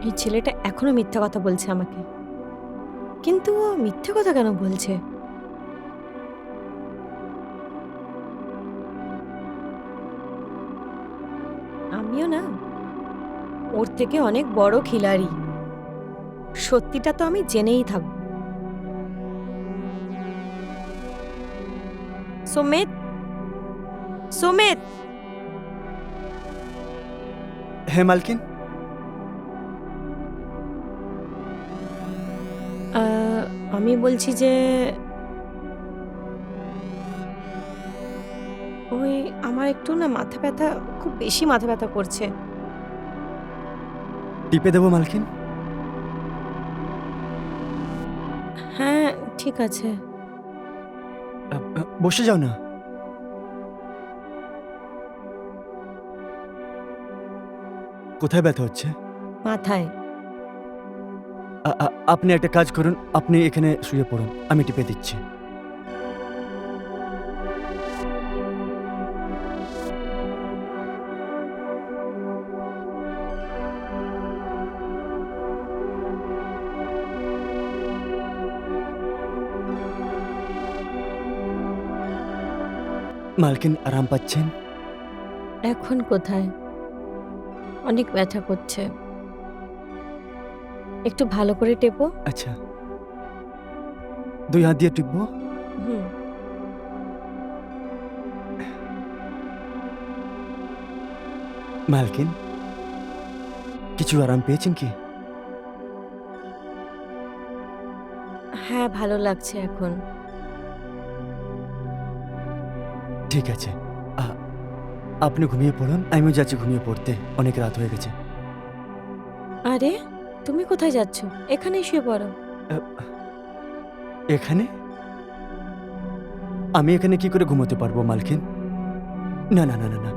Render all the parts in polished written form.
এই ছেলেটা এখনো মিথ্যা কথা বলছে আমাকে, কিন্তু ও মিথ্যা কথা কেন বলছে? আমিও না ওর থেকে অনেক বড় খিলাড়ি, সত্যিটা তো আমি জেনেই থাকবো। সুমিত, সুমিত, হ্যাঁ মালকিন। আমি বলছি যে ওই আমার একটু না মাথা ব্যথা, খুব বেশি মাথা ব্যথা করছে। টিপে দেবো মালকিন? হ্যাঁ, ঠিক আছে। বসে যাও না। কোথায় ব্যথা হচ্ছে? মাথায়। আপনি একটা কাজ করুন, আপনি এখানে শুয়ে পড়ুন, আমি টিপে দিচ্ছি। মালকিন আরাম পাচ্ছেন? এখন কোথায়, অনেক ব্যথা করছে। একটু ভালো করে টেপো। আচ্ছা, 2 হাত দিয়ে টিপবো? হুম। মালকিন, কিছু আরাম পেয়েছেন কি? হ্যাঁ, ভালো লাগছে এখন। ঠিক আছে, আপনি ঘুমিয়ে পড়ুন, আমিও যাচ্ছি ঘুমিয়ে পড়তে, অনেক রাত হয়ে গেছে। আরে, তুমি কোথায় যাচ্ছ? এখানেই শুয়ে পড়ো। আ, এখানে? আমি এখানে কি করে ঘুমোতে পারবো মালকিন? না না না না না,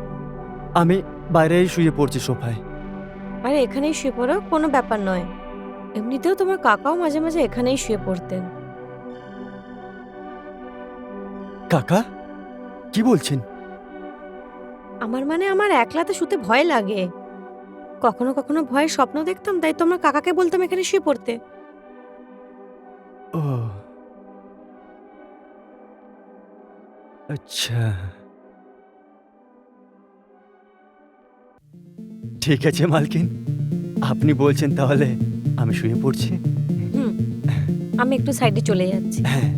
আমি বাইরেই শুয়ে পড়ছি সোফায়। আরে, এখানেই শুয়ে পড়ো, কোনো ব্যাপার নয়। এমনিতেও তোমার কাকাও মাঝে মাঝে এখানেই শুয়ে পড়তেন। কাকা? কি বলছেন? আমার মানে আমার একলাতে শুতে ভয় লাগে। কখনো কখনো ভয়ের স্বপ্ন দেখতাম, তাই তোমার কাকাকে বলতাম এখানে শুয়ে পড়তে। ও আচ্ছা, ঠিক আছে মালকিন, আপনি বলছেন তাহলে আমি শুয়ে পড়ছি। হুম, আমি একটু সাইডে চলে যাচ্ছি। হ্যাঁ।